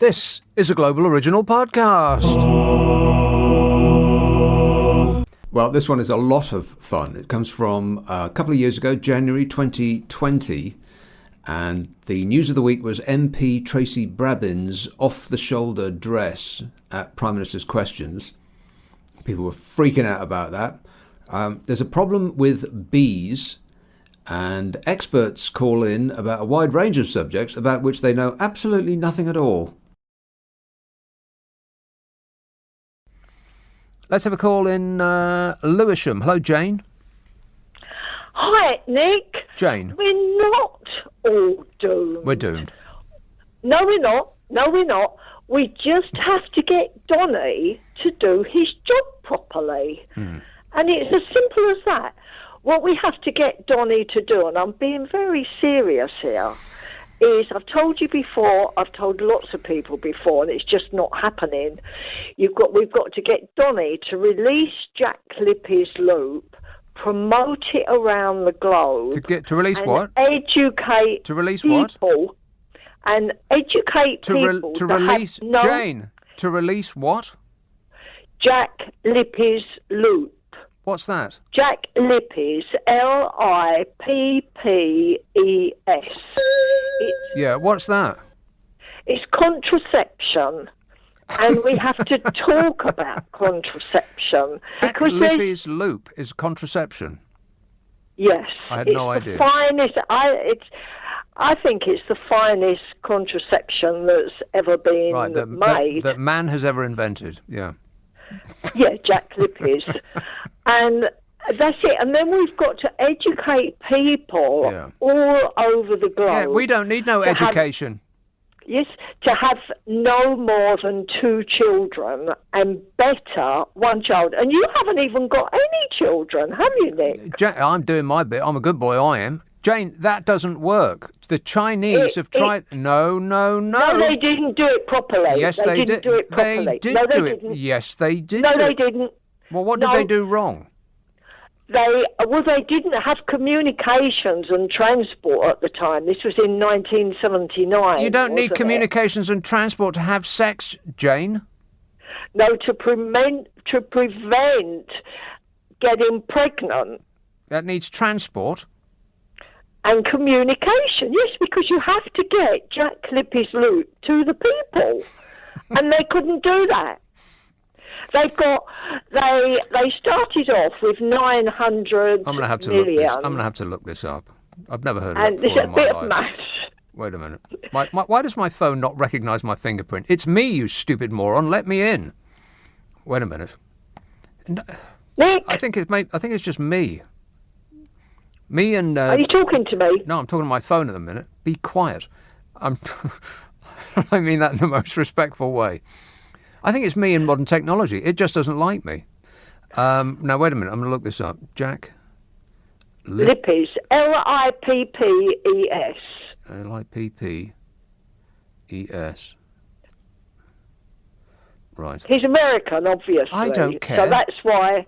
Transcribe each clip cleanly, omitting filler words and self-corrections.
This is a Global Original Podcast. Well, this one is a lot of fun. It comes from a couple of years ago, January 2020, and the news of the week was MP Tracy Brabin's off-the-shoulder dress at Prime Minister's Questions. People were freaking out about that. There's a problem with bees, and experts call in about a wide range of subjects about which they know absolutely nothing at all. Let's have a call in Lewisham. Hello, Jane. Hi, Nick. Jane. We're not all doomed. We're doomed. No, we're not. No, we're not. We just have to get Donny to do his job properly. And it's as simple as that. What we have to get Donny to do, and I'm being very serious here, is I've told you before, I've told lots of people before, and it's just not happening. We've got to get Donny to release Jack Lippy's loop, promote it around the globe. To release what? Educate To release people. what? And educate people. To release Jane. To release what? Jack Lippy's loop. What's that? Jack Lippy's, Lippes. Yeah, what's that? It's contraception. And we have to talk about contraception. Jack Because Lippy's loop is contraception. yes. I had it's no idea. The finest, I think it's the finest contraception that's ever been made. That man has ever invented, yeah. Yeah, Jack Lippy's. And that's it. And then we've got to educate people all over the globe. Yeah, we don't need no education. To have no more than 2 children and better 1 child. And you haven't even got any children, have you, Nick? I'm doing my bit. I'm a good boy, I am. Jane, that doesn't work. The Chinese have tried... No. No, they didn't do it properly. Yes, they did. Do it properly. They did do it. Yes, they did. No, they didn't. Well, what did they do wrong? They didn't have communications and transport at the time. This was in 1979. You don't need wasn't communications and transport to have sex, Jane. No, to prevent getting pregnant. That needs transport. And communication, yes, because you have to get Jack Lippy's loop to the people. And they couldn't do that. They started off with 900 I'm going to have to million. look this. I'm going to have to look this up. I've never heard of and it before in my there's a bit life. of maths. Wait a minute. Why does my phone not recognise my fingerprint? It's me, you stupid moron. Let me in. Wait a minute. Nick, I think it's just me. Me and. are you talking to me? No, I'm talking to my phone at the minute. Be quiet. I mean that in the most respectful way. I think it's me and modern technology. It just doesn't like me. Now, wait a minute. I'm going to look this up. Jack Lippy's. Lippes. Lippes. Right. He's American, obviously. I don't care. So that's why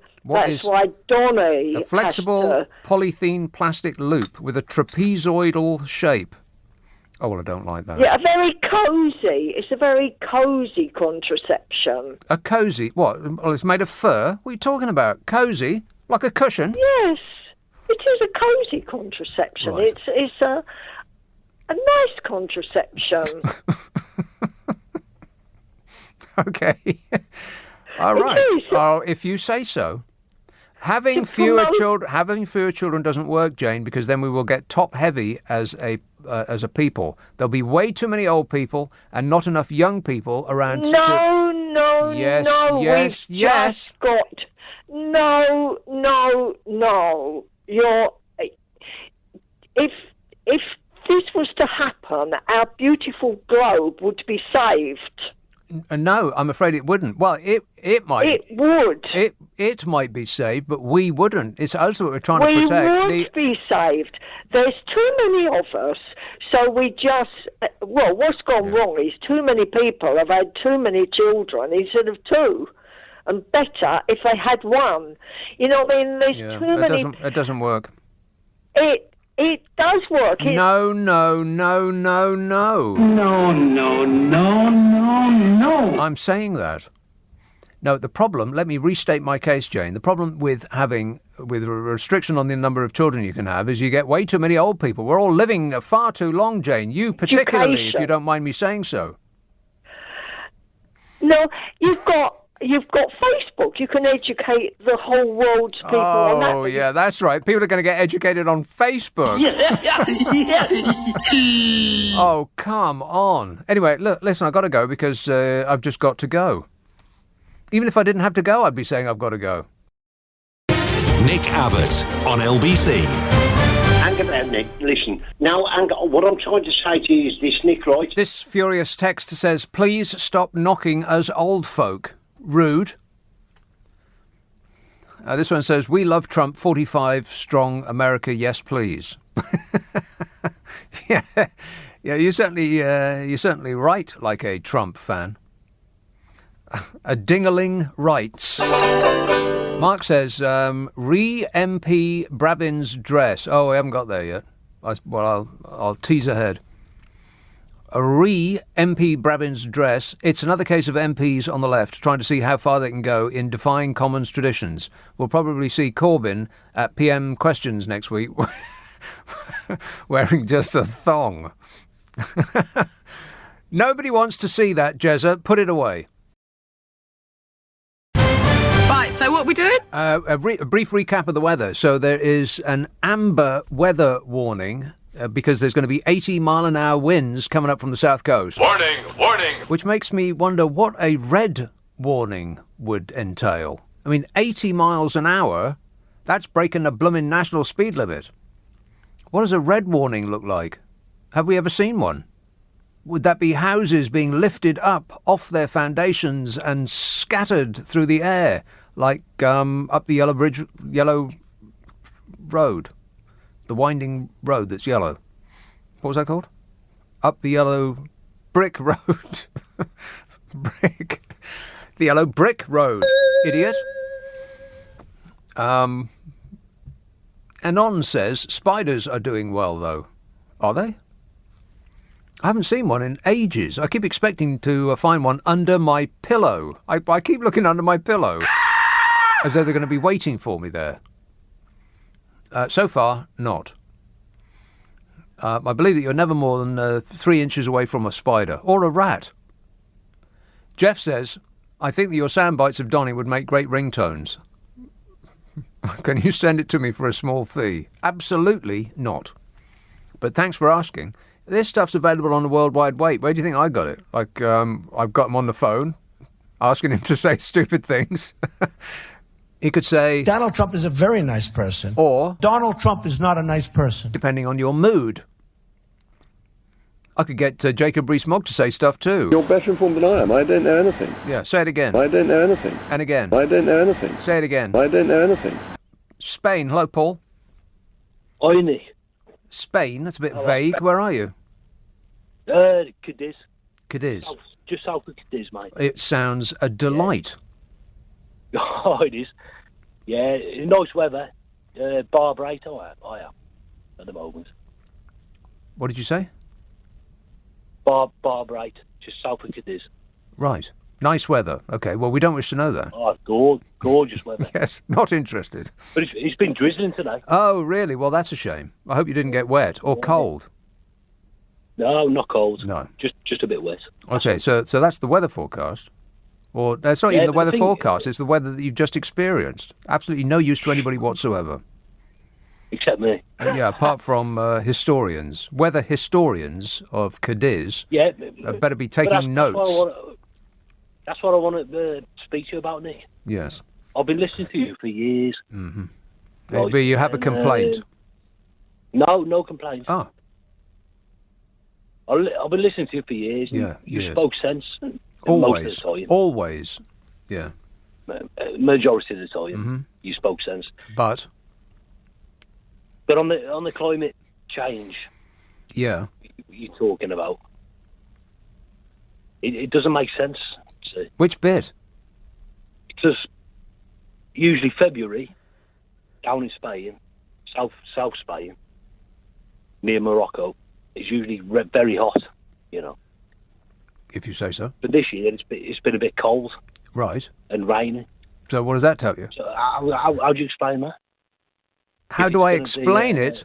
Donny. A flexible polythene plastic loop with a trapezoidal shape. Oh, well, I don't like that. Yeah, it's a very cosy contraception. A cosy? What? Well, it's made of fur? What are you talking about? Cosy? Like a cushion? Yes, it is a cosy contraception. Right. It's a nice contraception. Okay. All right. Oh, if you say so. Having fewer children doesn't work, Jane, because then we will get top heavy as a people. There'll be way too many old people and not enough young people around. No. Yes. If this was to happen, our beautiful globe would be saved. No, I'm afraid it wouldn't. Well, it might. It would. It might be saved, but we wouldn't. It's us that we're trying to protect. We would be saved. There's too many of us, so we just... Well, what's gone wrong is too many people have had too many children instead of 2. And better if they had 1. You know what I mean? There's too many... It doesn't work. It does work. No. No. I'm saying that. No, the problem, let me restate my case, Jane. The problem with a restriction on the number of children you can have is you get way too many old people. We're all living far too long, Jane. You particularly, if you don't mind me saying so. No, you've got Facebook. You can educate the whole world's people on that. Oh, yeah, that's right. People are going to get educated on Facebook. Oh, come on. Anyway, look, listen, I've got to go because I've just got to go. Even if I didn't have to go, I'd be saying I've got to go. Nick Abbot on LBC. Hang about, Nick. Listen. Now, what I'm trying to say to you is this, Nick, right? This furious text says, please stop knocking us old folk. Rude. This one says, we love Trump, 45, strong, America, yes, please. Yeah, you're certainly right, like a Trump fan. A dingaling writes. Mark says, re-MP Brabbin's dress. Oh, I haven't got there yet. I'll tease ahead. A re-MP Brabbin's dress. It's another case of MPs on the left trying to see how far they can go in defying Commons traditions. We'll probably see Corbyn at PM Questions next week wearing just a thong. Nobody wants to see that, Jezza. Put it away. Right, so what are we doing? A brief recap of the weather. So there is an amber weather warning because there's going to be 80-mile-an-hour winds coming up from the south coast. Warning, warning. Which makes me wonder what a red warning would entail. I mean, 80 miles an hour, that's breaking the blooming national speed limit. What does a red warning look like? Have we ever seen one? Would that be houses being lifted up off their foundations and scattered through the air, like up the yellow road, the winding road that's yellow? What was that called? Up the yellow brick road. The yellow brick road, idiot. Anon says spiders are doing well, though. Are they? I haven't seen one in ages. I keep expecting to find one under my pillow. I keep looking under my pillow as though they're going to be waiting for me there. So far, not. I believe that you're never more than 3 inches away from a spider or a rat. Jeff says, I think that your sound bites of Donny would make great ringtones. Can you send it to me for a small fee? Absolutely not. But thanks for asking. This stuff's available on the World Wide Web. Where do you think I got it? Like, I've got him on the phone, asking him to say stupid things. He could say... Donald Trump is a very nice person. Or... Donald Trump is not a nice person. Depending on your mood. I could get Jacob Rees-Mogg to say stuff too. You're better informed than I am. I don't know anything. Yeah, say it again. I don't know anything. And again. I don't know anything. Say it again. I don't know anything. Spain. Hello, Paul. Oi, Nick. Spain? That's a bit vague. Where are you? Cadiz. Cadiz. Just south of Cadiz, mate. It sounds a delight. Yeah. Oh, it is. Yeah, nice weather. Barbrate, I am at the moment. What did you say? Barbrate, just south of Cadiz. Right. Nice weather. Okay, well, we don't wish to know that. Oh, gorgeous weather. Yes, not interested. But it's been drizzling today. Oh, really? Well, that's a shame. I hope you didn't get wet or cold. No, not cold. No. Just a bit wet. Okay, so that's the weather forecast. Or that's not even the weather forecast, it's the weather that you've just experienced. Absolutely no use to anybody whatsoever. Except me. Yeah, apart from historians. Weather historians of Cadiz better be taking notes. That's what I want to speak to you about, Nick. Yes. I've been listening to you for years. Mm-hmm. Right. You have a complaint? No complaint. Ah. I've been listening to you for years. Yeah, you spoke sense. Always. Most of the time. Always. Yeah. Majority of the time, mm-hmm. You spoke sense. But on the climate change, yeah, you're talking about, it doesn't make sense. Which bit? Because usually February, down in Spain, South Spain, near Morocco, is usually very hot. You know. if you say so. But this year it's been a bit cold Right. and rainy. So what does that tell you? So how do you explain that? How If do it's I gonna be, explain it?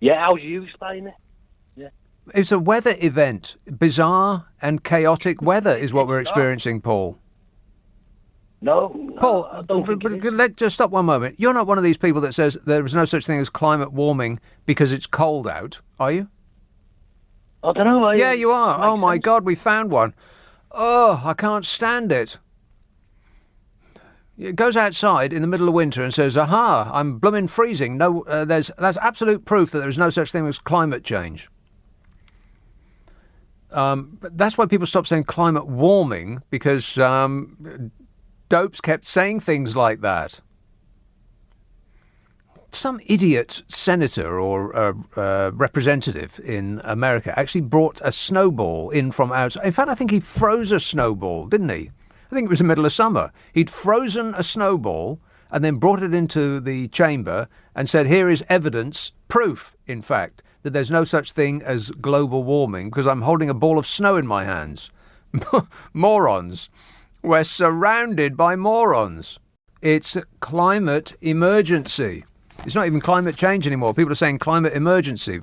Yeah, how do you explain it? It's a weather event. Bizarre and chaotic weather is what we're experiencing, Paul. No, Paul, I don't think it is. let's just stop one moment. You're not one of these people that says there is no such thing as climate warming because it's cold out, are you? I don't know. Yeah, you are. Oh, my sense. God, we found one. Oh, I can't stand it. It goes outside in the middle of winter and says, aha, I'm blooming freezing. No, that's absolute proof that there is no such thing as climate change. But that's why people stopped saying climate warming, because dopes kept saying things like that. Some idiot senator or representative in America actually brought a snowball in from outside. In fact, I think he froze a snowball, didn't he? I think it was the middle of summer. He'd frozen a snowball and then brought it into the chamber and said, here is evidence, proof, in fact, that there's no such thing as global warming because I'm holding a ball of snow in my hands. Morons. We're surrounded by morons. It's a climate emergency. It's not even climate change anymore. People are saying climate emergency.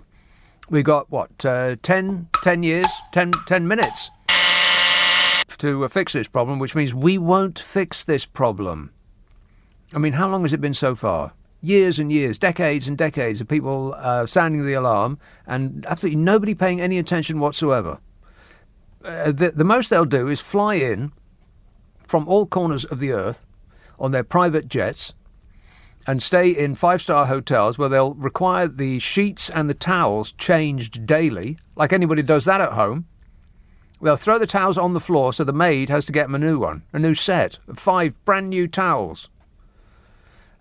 We've got, 10 years, 10 minutes to fix this problem, which means we won't fix this problem. I mean, how long has it been so far? Years and years, decades and decades of people sounding the alarm and absolutely nobody paying any attention whatsoever. The most they'll do is fly in from all corners of the earth on their private jets and stay in 5-star hotels where they'll require the sheets and the towels changed daily, like anybody does that at home. They'll throw the towels on the floor so the maid has to get them a new one, a new set of 5 brand new towels.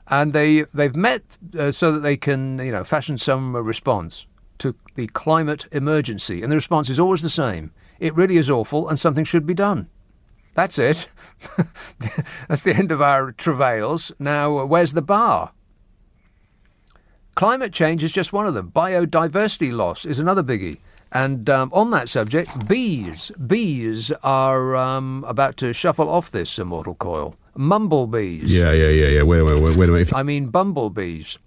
And they've met so that they can, fashion some response to the climate emergency. And the response is always the same. It really is awful and something should be done. That's it. That's the end of our travails. Now, where's the bar? Climate change is just one of them. Biodiversity loss is another biggie. And on that subject, bees. Bees are about to shuffle off this immortal coil. Mumblebees. Yeah. Wait a minute. I mean bumblebees.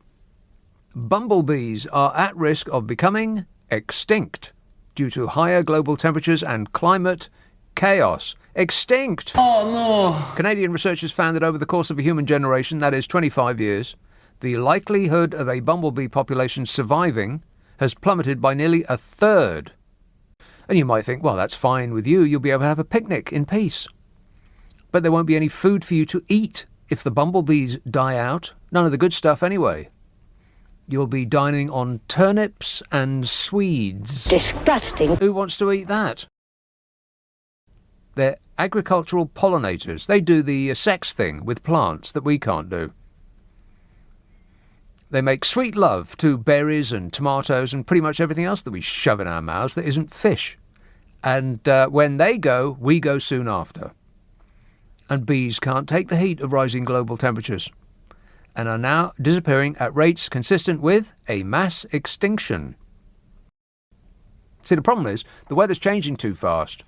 Bumblebees are at risk of becoming extinct due to higher global temperatures and climate chaos. Extinct! Oh, no. Canadian researchers found that over the course of a human generation, that is 25 years, the likelihood of a bumblebee population surviving has plummeted by nearly a third. And you might think, well, that's fine with you. You'll be able to have a picnic in peace. But there won't be any food for you to eat if the bumblebees die out. None of the good stuff anyway. You'll be dining on turnips and swedes. Disgusting. Who wants to eat that? They're agricultural pollinators. They do the sex thing with plants that we can't do. They make sweet love to berries and tomatoes and pretty much everything else that we shove in our mouths that isn't fish. And when they go, we go soon after. And bees can't take the heat of rising global temperatures and are now disappearing at rates consistent with a mass extinction. See, the problem is the weather's changing too fast.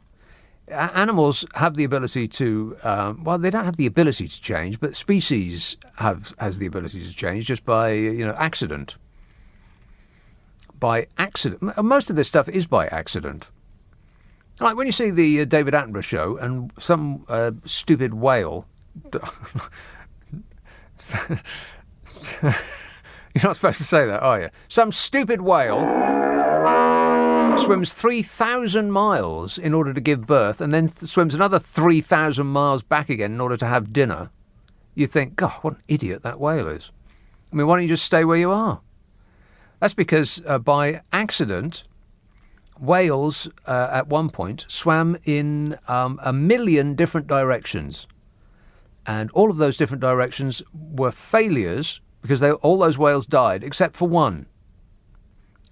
Animals have the ability to, they don't have the ability to change, but species has the ability to change just by, accident. By accident. Most of this stuff is by accident. Like when you see the David Attenborough show and some stupid whale... You're not supposed to say that, are you? Some stupid whale swims 3,000 miles in order to give birth and then swims another 3,000 miles back again in order to have dinner. You think, God, what an idiot that whale is. I mean, why don't you just stay where you are? That's because by accident, whales at one point swam in 1 million different directions. And all of those different directions were failures because all those whales died except for one.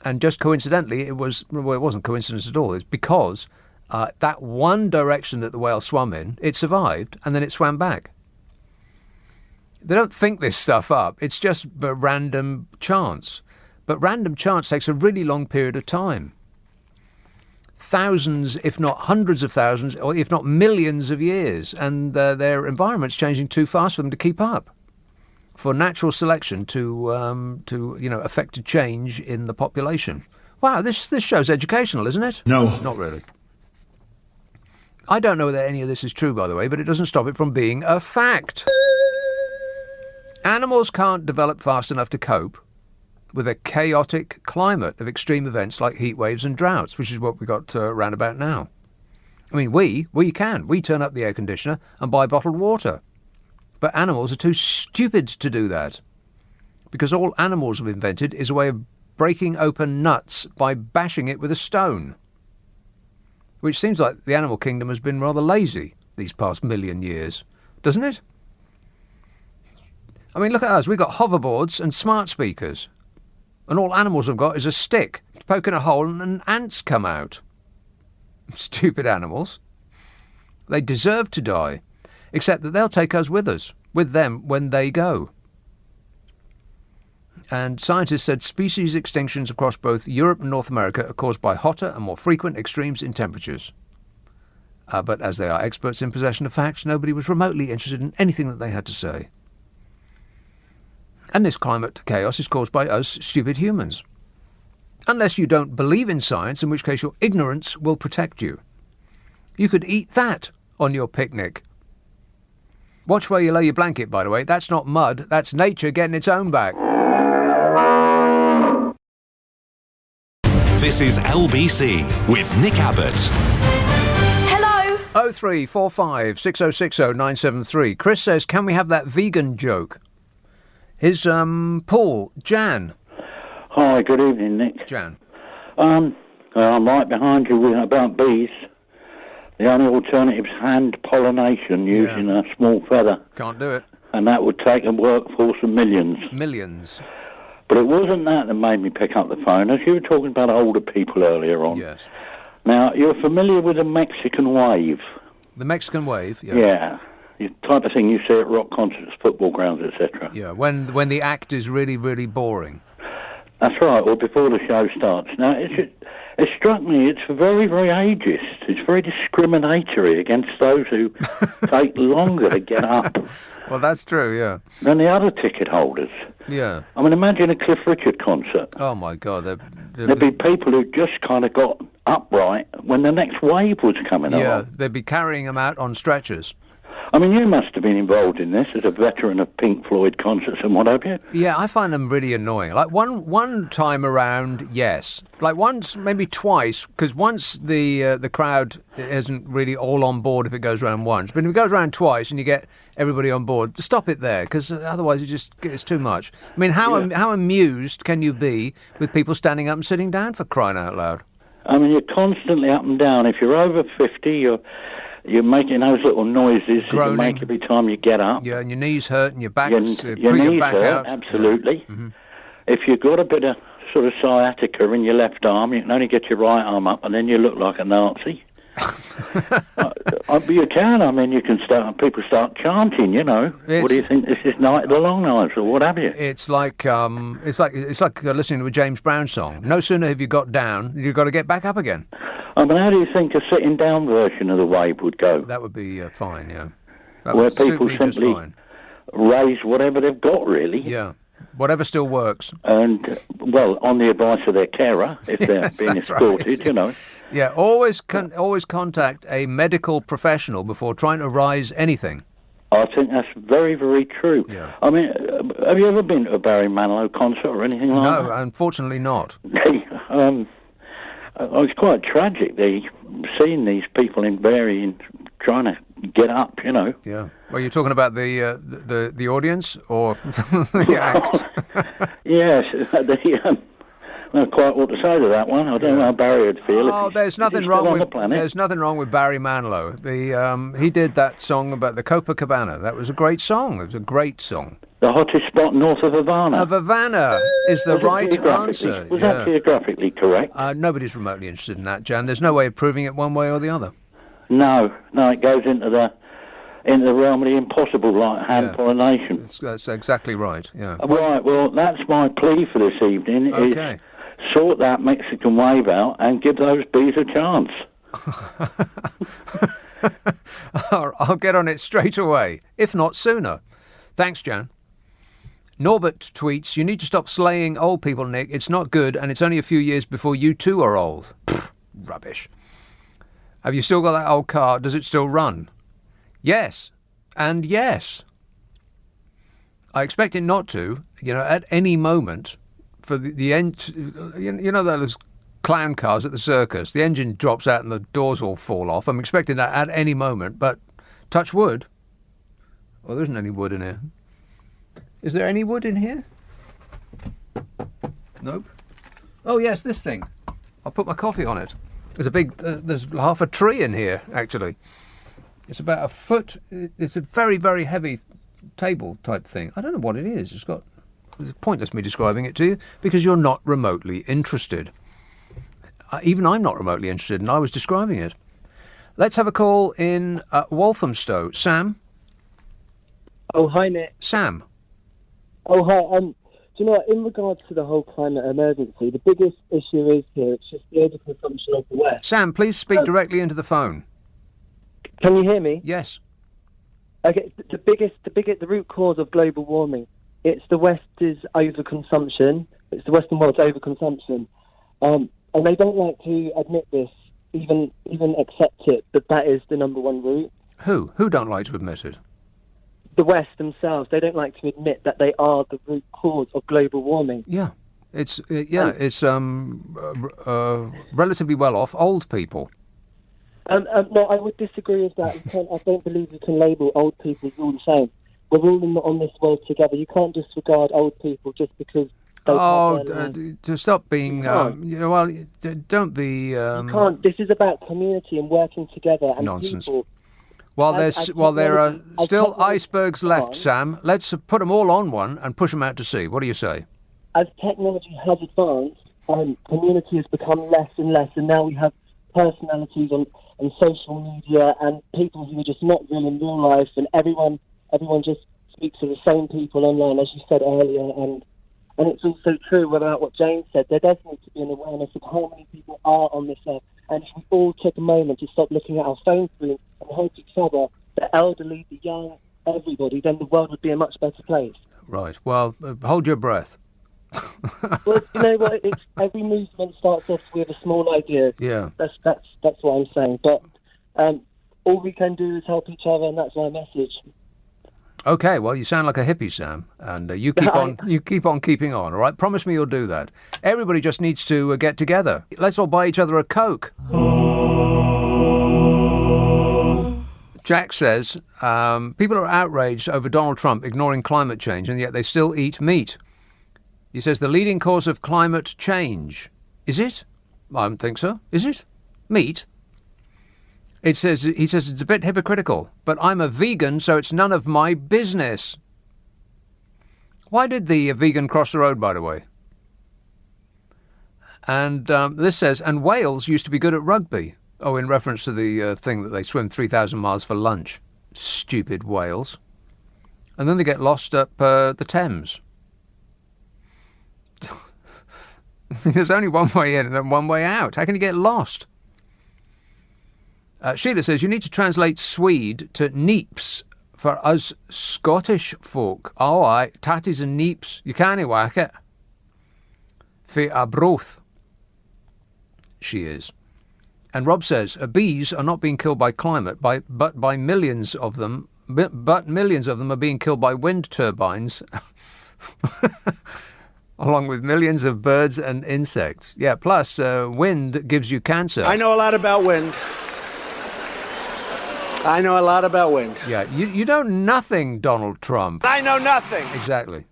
And just coincidentally, it wasn't coincidence at all. It's because that one direction that the whale swam in, it survived and then it swam back. They don't think this stuff up. It's just random chance. But random chance takes a really long period of time. thousands, if not hundreds of thousands, or if not millions of years, and their environment's changing too fast for them to keep up. For natural selection to affect a change in the population. Wow, this show's educational, isn't it? No. Not really. I don't know whether any of this is true, by the way, but it doesn't stop it from being a fact. Animals can't develop fast enough to cope with a chaotic climate of extreme events like heat waves and droughts, which is what we got round about now. I mean, we can. We turn up the air conditioner and buy bottled water. But animals are too stupid to do that. Because all animals have invented is a way of breaking open nuts by bashing it with a stone. Which seems like the animal kingdom has been rather lazy these past million years, doesn't it? I mean, look at us. We've got hoverboards and smart speakers. And all animals have got is a stick to poke in a hole and ants come out. Stupid animals. They deserve to die, except that they'll take us with them when they go. And scientists said species extinctions across both Europe and North America are caused by hotter and more frequent extremes in temperatures. But as they are experts in possession of facts, nobody was remotely interested in anything that they had to say. And this climate chaos is caused by us stupid humans. Unless you don't believe in science, in which case your ignorance will protect you. You could eat that on your picnic. Watch where you lay your blanket, by the way. That's not mud, that's nature getting its own back. This is LBC with Nick Abbot. Hello. 0345 6060 973. Chris says, can we have that vegan joke? Here's Paul. Jan. Hi, good evening, Nick. Jan. I'm right behind you with about bees. The only alternative is hand pollination using a small feather. Can't do it. And that would take a workforce of millions. Millions. But it wasn't that made me pick up the phone. As you were talking about older people earlier on. Yes. Now, you're familiar with the Mexican wave? The Mexican wave? Yeah. The type of thing you see at rock concerts, football grounds, etc. Yeah, when the act is really, really boring. That's right, or before the show starts. Now, it struck me, it's very, very ageist. It's very discriminatory against those who take longer to get up. Well, that's true, yeah. Than the other ticket holders. Yeah. I mean, imagine a Cliff Richard concert. Oh, my God. There'd be people who just kind of got upright when the next wave was coming on. Yeah, they'd be carrying them out on stretchers. I mean, you must have been involved in this as a veteran of Pink Floyd concerts and what have you. Yeah, I find them really annoying. Like one time around, yes. Like once, maybe twice, because once the crowd isn't really all on board if it goes around once. But if it goes around twice and you get everybody on board, stop it there, because otherwise it's too much. I mean, how amused can you be with people standing up and sitting down, for crying out loud? I mean, you're constantly up and down. If you're over 50, you're making those little noises that you make every time you get up. Yeah, and your knees hurt and your back your knees hurt, absolutely. Yeah. Mm-hmm. If you've got a bit of sort of sciatica in your left arm, you can only get your right arm up, and then you look like a Nazi. You can. I mean, people start chanting. You know, what do you think? This is Night of the Long Knives, or what have you? It's like listening to a James Brown song. No sooner have you got down, you've got to get back up again. I mean, how do you think a sitting down version of the wave would go? That would be fine, yeah. Where people simply raise whatever they've got, really. Yeah, whatever still works. And, well, on the advice of their carer, if they're being escorted, right. You know. Yeah, always contact a medical professional before trying to rise anything. I think that's very, very true. Yeah. I mean, have you ever been to a Barry Manilow concert or anything like that? No, unfortunately not. It's quite tragic, seeing these people trying to get up, you know. Yeah. Well, you're talking about the audience or the act? Yes. I don't know quite what to say to that one. I don't know how Barry would feel. Oh, there's nothing wrong with Barry Manilow. He did that song about the Copacabana. That was a great song. It was a great song. The hottest spot north of Havana. Havana is the right answer. Was that geographically correct? Nobody's remotely interested in that, Jan. There's no way of proving it one way or the other. No, it goes into the realm of the impossible, like hand pollination. That's exactly right, yeah. Right, well, that's my plea for this evening. Okay. Is sort that Mexican wave out and give those bees a chance. I'll get on it straight away, if not sooner. Thanks, Jan. Norbert tweets, you need to stop slaying old people, Nick. It's not good, and it's only a few years before you too are old. Pfft, rubbish. Have you still got that old car? Does it still run? Yes. And yes. I expect it not to, at any moment. For the end, those clown cars at the circus, the engine drops out and the doors all fall off. I'm expecting that at any moment, but touch wood. Well, there isn't any wood in here. Is there any wood in here? Nope. Oh, yes, this thing. I'll put my coffee on it. There's half a tree in here, actually. It's about a foot. It's a very, very heavy table type thing. I don't know what it is. It's pointless me describing it to you because you're not remotely interested. Even I'm not remotely interested, and I was describing it. Let's have a call in Walthamstow. Sam? Oh, hi, Nick. Sam? Oh, hi. Do you know what? In regards to the whole climate emergency, the biggest issue is here, it's just the overconsumption of the West. Sam, please speak directly into the phone. Can you hear me? Yes. Okay, the root cause of global warming, it's the West's overconsumption. It's the Western world's overconsumption. And they don't like to admit this, even accept it, but that is the number one root. Who? Who don't like to admit it? The West themselves, they don't like to admit that they are the root cause of global warming. Yeah, it's relatively well-off old people. No, I would disagree with that. I don't believe you can label old people as all the same. We're all on this world together. You can't disregard old people just because they to stop being, don't be... you can't. This is about community and working together and nonsense. People. While there are still icebergs left, Sam, let's put them all on one and push them out to sea. What do you say? As technology has advanced, community has become less and less, and now we have personalities on social media and people who are just not real in real life, and everyone just speaks to the same people online, as you said earlier, and it's also true about what Jane said. There does need to be an awareness of how many people are on this earth, and if we all took a moment to stop looking at our phone screens and help each other, the elderly, the young, everybody, then the world would be a much better place. Right. Well, hold your breath. Well, you know what? It's every movement starts off with a small idea. Yeah. That's what I'm saying. But all we can do is help each other, and that's my message. Okay, well, you sound like a hippie, Sam, and you keep on keeping on, all right? Promise me you'll do that. Everybody just needs to get together. Let's all buy each other a Coke. Jack says, people are outraged over Donald Trump ignoring climate change, and yet they still eat meat. He says the leading cause of climate change. Is it? I don't think so. Is it? Meat? He says it's a bit hypocritical, but I'm a vegan, so it's none of my business. Why did the vegan cross the road, by the way? And this says, and Wales used to be good at rugby. Oh, in reference to the thing that they swim 3,000 miles for lunch. Stupid Wales. And then they get lost up the Thames. There's only one way in and then one way out. How can you get lost? Sheila says, you need to translate Swede to neeps for us Scottish folk. All right, tatties and neeps. You can't whack it. Fi a broth. She is. And Rob says, bees are not being killed by climate, but by millions of them. But millions of them are being killed by wind turbines, along with millions of birds and insects. Yeah, plus wind gives you cancer. I know a lot about wind. Yeah, you know nothing, Donald Trump. I know nothing. Exactly.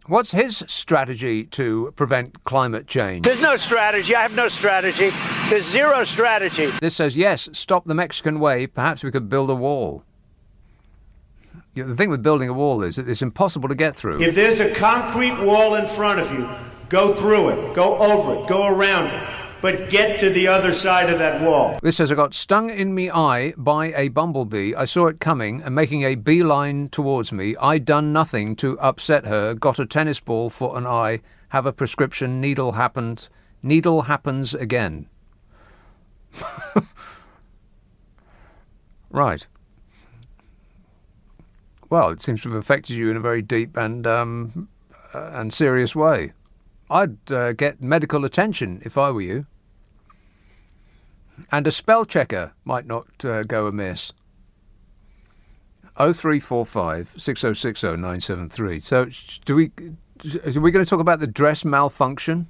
What's his strategy to prevent climate change? There's no strategy. I have no strategy. There's zero strategy. This says, yes, stop the Mexican wave. Perhaps we could build a wall. The thing with building a wall is that it's impossible to get through. If there's a concrete wall in front of you, go through it, go over it, go around it. But get to the other side of that wall. This says, I got stung in me eye by a bumblebee. I saw it coming and making a beeline towards me. I done nothing to upset her. Got a tennis ball for an eye. have a prescription, needle happens again. Right. Well, it seems to have affected you in a very deep and serious way. I'd get medical attention if I were you. And a spell checker might not go amiss. 0345 6060 973. So, are we going to talk about the dress malfunction?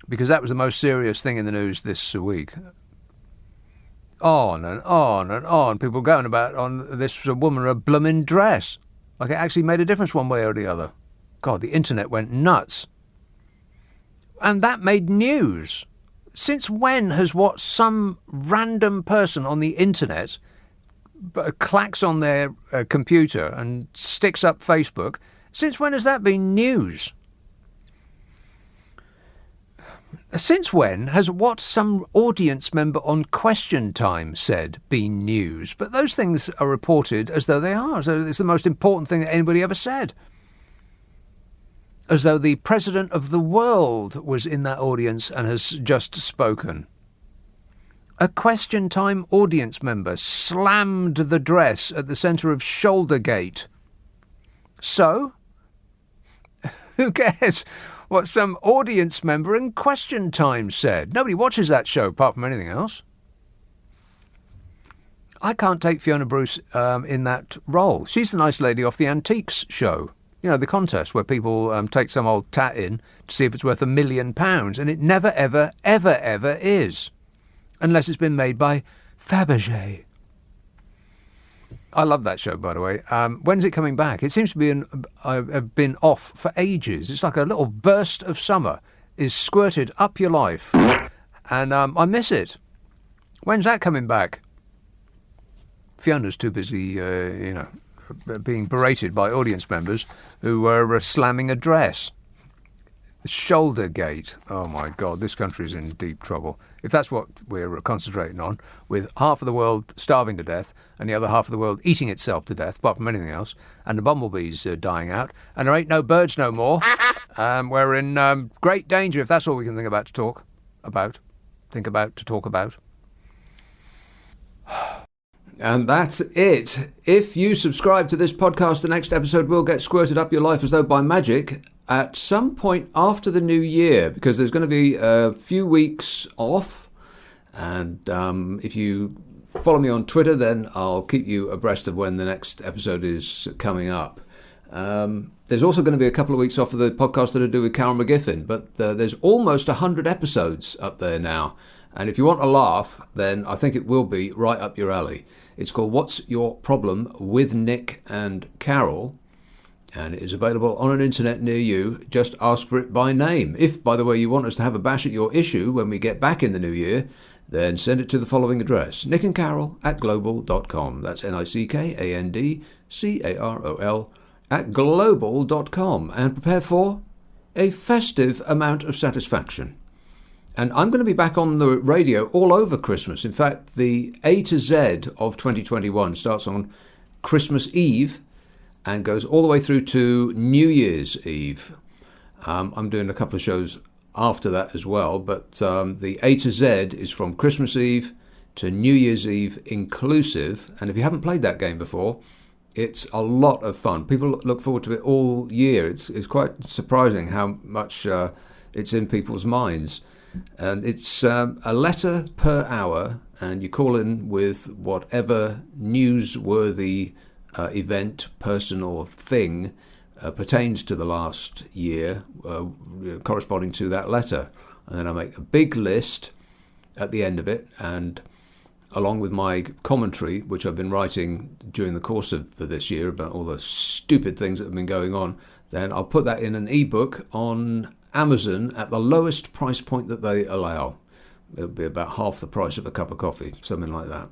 Because that was the most serious thing in the news this week. On and on and on. People going about on this woman in a blooming dress. Like it actually made a difference one way or the other. God, the internet went nuts. And that made news. Since when has what some random person on the internet clacks on their computer and sticks up Facebook, since when has that been news? Since when has what some audience member on Question Time said been news? But those things are reported as though they are, as though it's the most important thing that anybody ever said. As though the president of the world was in that audience and has just spoken. A Question Time audience member slammed the dress at the centre of Shouldergate. So, who cares what some audience member in Question Time said? Nobody watches that show apart from anything else. I can't take Fiona Bruce in that role. She's the nice lady off the Antiques show. You know, the contest where people take some old tat in to see if it's worth £1 million, and it never, ever, ever, ever is. Unless it's been made by Fabergé. I love that show, by the way. When's it coming back? It seems to be been off for ages. It's like a little burst of summer is squirted up your life. And I miss it. When's that coming back? Fiona's too busy, being berated by audience members who were slamming a dress. Shouldergate. Oh my God, this country's in deep trouble. If that's what we're concentrating on, with half of the world starving to death and the other half of the world eating itself to death, apart from anything else, and the bumblebees dying out, and there ain't no birds no more, we're in great danger if that's all we can think about to talk about. And that's it. If you subscribe to this podcast, the next episode will get squirted up your life as though by magic at some point after the new year, because there's going to be a few weeks off. And if you follow me on Twitter, then I'll keep you abreast of when the next episode is coming up. There's also going to be a couple of weeks off of the podcast that I do with Carol McGiffin, but there's almost 100 episodes up there now. And if you want a laugh, then I think it will be right up your alley. It's called What's Your Problem with Nick and Carol, and it is available on an internet near you. Just ask for it by name. If, by the way, you want us to have a bash at your issue when we get back in the new year, then send it to the following address, nickandcarol@global.com. That's NICKANDCAROL @global.com, and prepare for a festive amount of satisfaction. And I'm going to be back on the radio all over Christmas. In fact, the A to Z of 2021 starts on Christmas Eve and goes all the way through to New Year's Eve. I'm doing a couple of shows after that as well, but the A to Z is from Christmas Eve to New Year's Eve inclusive. And if you haven't played that game before, it's a lot of fun. People look forward to it all year. It's quite surprising how much it's in people's minds. And it's a letter per hour, and you call in with whatever newsworthy event, person or thing pertains to the last year, corresponding to that letter. And then I make a big list at the end of it, and along with my commentary, which I've been writing during the course of this year about all the stupid things that have been going on, then I'll put that in an ebook on Amazon at the lowest price point that they allow. It'll be about half the price of a cup of coffee, something like that.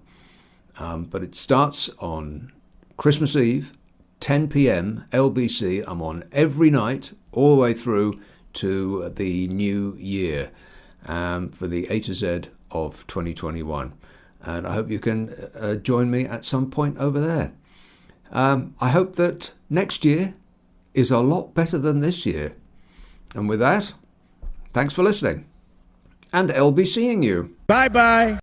But it starts on Christmas Eve, 10 p.m. LBC. I'm on every night, all the way through to the new year, for the A to Z of 2021. And I hope you can join me at some point over there. I hope that next year is a lot better than this year. And with that, thanks for listening. And I'll be seeing you. Bye-bye.